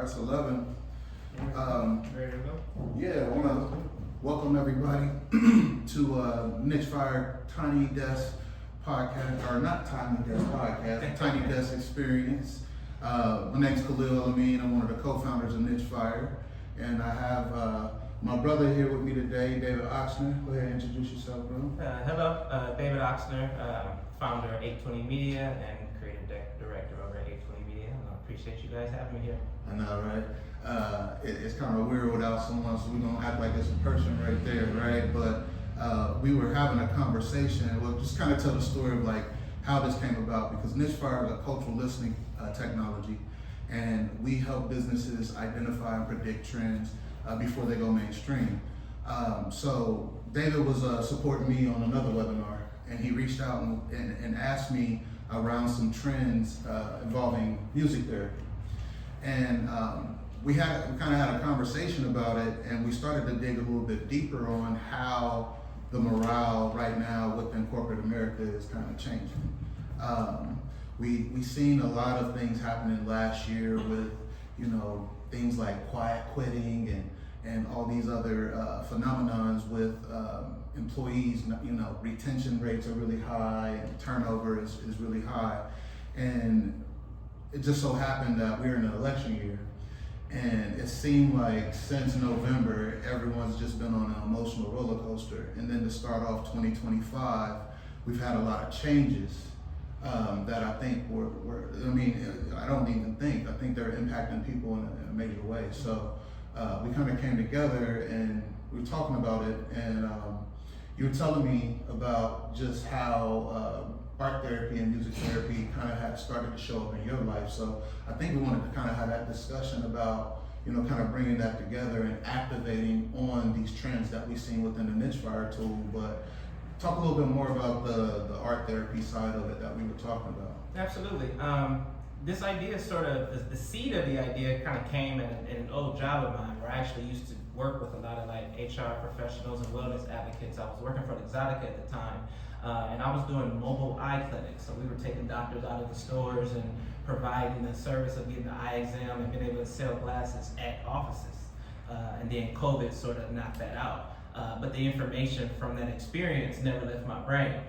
That's 11. Ready to go? Yeah, I want to welcome everybody to Nichefire Tiny Desk Podcast, or not Tiny Desk Podcast, Tiny Desk Experience. My name's Khalil. I'm one of the co-founders of Nichefire, and I have my brother here with me today, David Oxner. Go ahead and introduce yourself, bro. Hello, David Oxner, founder of 820 Media and creative director over at 820 Media. I appreciate you guys having me here. I know, right? It's kind of weird without someone, so we're going to act like it's a person right there, right? But we were having a conversation. We'll just kind of tell the story of like how this came about, because Nichefire is a cultural listening technology, and we help businesses identify and predict trends before they go mainstream. So David was supporting me on another webinar, and he reached out and asked me around some trends involving music therapy. And we kind of had a conversation about it, and we started to dig a little bit deeper on how the morale right now within corporate America is kind of changing. We seen a lot of things happening last year with, things like quiet quitting and all these other phenomenons with employees. Retention rates are really high and turnover is really high. And it just so happened that we're in an election year, and it seemed like since November, everyone's just been on an emotional roller coaster. And then to start off 2025, we've had a lot of changes that I think I think they're impacting people in a major way. So we kind of came together and we were talking about it, and you were telling me about just how art therapy and music therapy kind of had started to show up in your life. So I think we wanted to kind of have that discussion about, kind of bringing that together and activating on these trends that we've seen within the Nichefire tool. But talk a little bit more about the art therapy side of it that we were talking about. Absolutely. This idea the seed of the idea kind of came in an old job of mine where I actually used to work with a lot of like HR professionals and wellness advocates. I was working for Exotica at the time. And I was doing mobile eye clinics. So we were taking doctors out of the stores and providing the service of getting the eye exam and being able to sell glasses at offices. And then COVID sort of knocked that out. But the information from that experience never left my brain.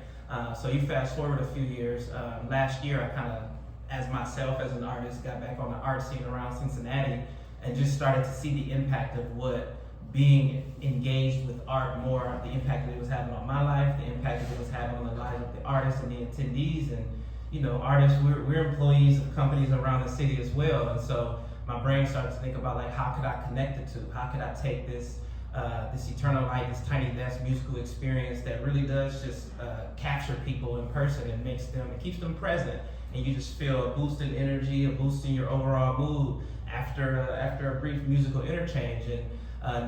So you fast forward a few years. Last year, I kind of, as myself as an artist, got back on the art scene around Cincinnati and just started to see the impact of what being engaged with art more, the impact that it was having on my life, the impact that it was having on the lives of the artists and the attendees. And artists, we're employees of companies around the city as well. And so my brain started to think about like, how could I connect the two? How could I take this eternal light, this tiny desk musical experience that really does just capture people in person and it keeps them present, and you just feel a boost in energy, a boost in your overall mood after a brief musical interchange. And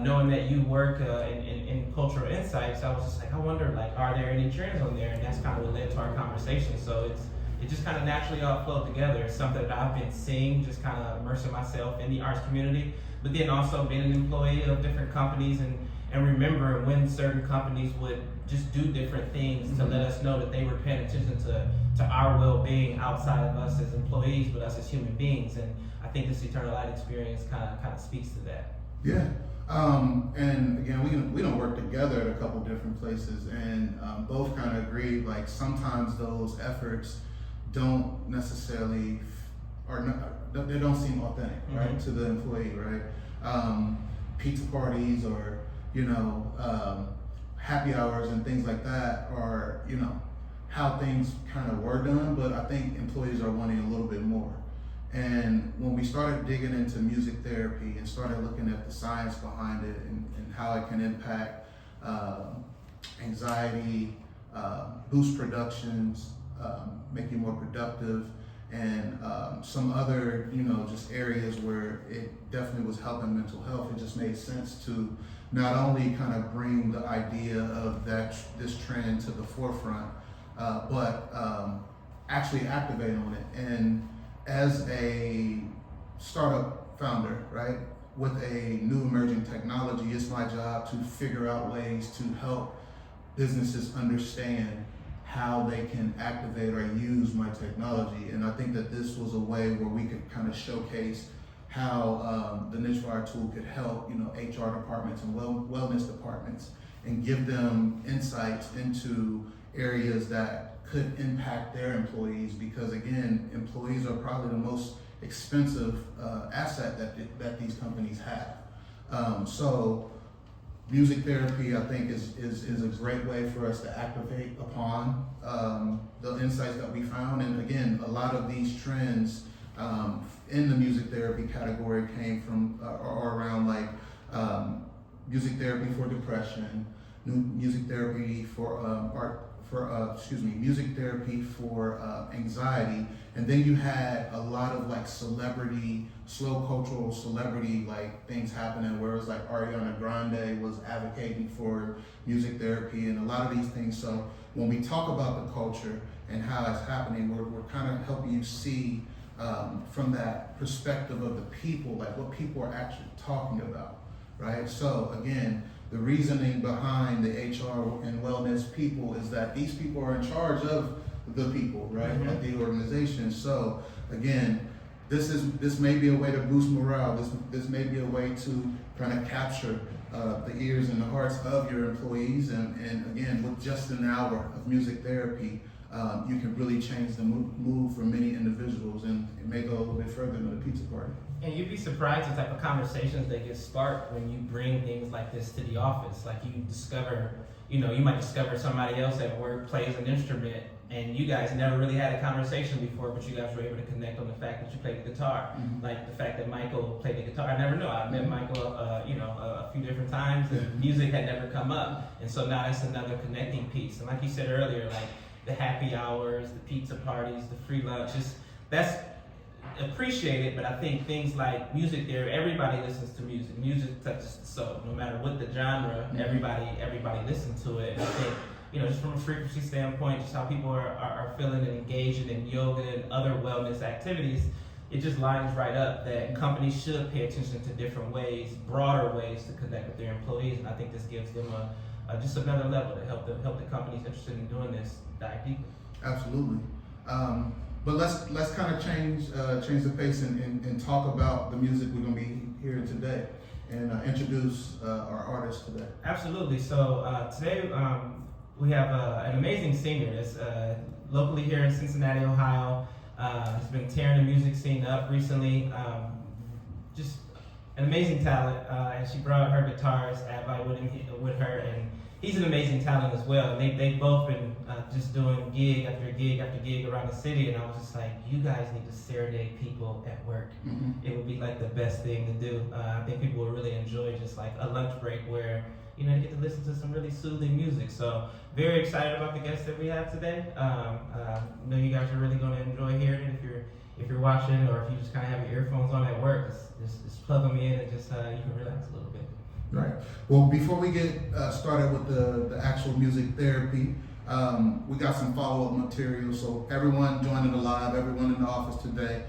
knowing that you work in cultural insights, I was just like, I wonder, like, are there any trends on there? And that's kind of what led to our conversation. So it just kind of naturally all flowed together. It's something that I've been seeing, just kind of immersing myself in the arts community, but then also being an employee of different companies and remembering when certain companies would just do different things to let us know that they were paying attention to our well-being outside of us as employees, but us as human beings. And I think this Eternal Light experience kind of speaks to that. Yeah. And again, we don't work together at a couple different places, and both kind of agreed, like sometimes those efforts don't necessarily, they don't seem authentic, right, to the employee, right? Pizza parties or, happy hours and things like that are, how things kind of were done, but I think employees are wanting a little bit more. And when we started digging into music therapy and started looking at the science behind it and how it can impact anxiety, boost productions, make you more productive, and some other, just areas where it definitely was helping mental health, it just made sense to not only kind of bring the idea of this trend to the forefront, but actually activate on it. And as a startup founder, right, with a new emerging technology, it's my job to figure out ways to help businesses understand how they can activate or use my technology. And I think that this was a way where we could kind of showcase how the Nichefire tool could help, HR departments and wellness departments, and give them insights into areas that could impact their employees, because again, employees are probably the most expensive asset that these companies have. So music therapy, I think, is a great way for us to activate upon the insights that we found. And again, a lot of these trends in the music therapy category came from or around like music therapy for depression, music therapy for music therapy for anxiety, and then you had a lot of like slow cultural celebrity like things happening, where it was like Ariana Grande was advocating for music therapy and a lot of these things. So when we talk about the culture and how it's happening, we're kind of helping you see from that perspective of the people, like what people are actually talking about, right? So again, the reasoning behind the HR and wellness people is that these people are in charge of the people, right, at the organization. So again, this may be a way to boost morale. This may be a way to kind of capture the ears and the hearts of your employees. And again, with just an hour of music therapy, you can really change the mood for many individuals, and it may go a little bit further than a pizza party. And you'd be surprised the type of conversations that get sparked when you bring things like this to the office. Like you discover, you might discover somebody else at work plays an instrument, and you guys never really had a conversation before, but you guys were able to connect on the fact that you played the guitar. Like the fact that Michael played the guitar. I never knew. I met Michael, a few different times, and music had never come up. And so now that's another connecting piece. And like you said earlier, like the happy hours, the pizza parties, the free lunches, that's appreciated. But I think things like music there, everybody listens to music. Music touches the soul. No matter what the genre, everybody listens to it. And I think, just from a frequency standpoint, just how people are feeling and engaging in yoga and other wellness activities, it just lines right up that companies should pay attention to different ways, broader ways to connect with their employees. And I think this gives them just another level to help the companies interested in doing this dive deeper. Absolutely. But let's kind of change the pace and talk about the music we're going to be hearing today, and introduce our artist today. Absolutely. So today we have an amazing singer that's locally here in Cincinnati, Ohio. Has been tearing the music scene up recently. Just an amazing talent, and she brought her guitarist Advi with her, and he's an amazing talent as well. And they've both been just doing gig after gig after gig around the city, and I was just like, you guys need to serenade people at work. It would be like the best thing to do. I think people will really enjoy just like a lunch break where you get to listen to some really soothing music. So very excited about the guest that we have today. Know you guys are really going to enjoy hearing it. If you're watching, or if you just kind of have your earphones on at work, just plug them in and just you can relax a little bit. Right. Well, before we get started with the actual music therapy, we got some follow-up material. So everyone joining the live, everyone in the office today,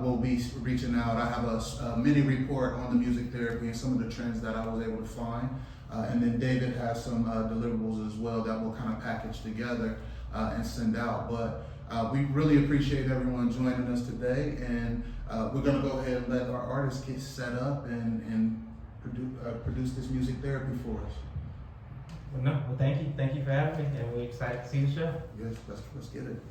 will be reaching out. I have a mini report on the music therapy and some of the trends that I was able to find. And then David has some deliverables as well that we'll kind of package together and send out. But we really appreciate everyone joining us today. And we're going to go ahead and let our artist get set up and produce this music therapy for us. Well, thank you for having me, and we're excited to see the show. Yes, let's get it.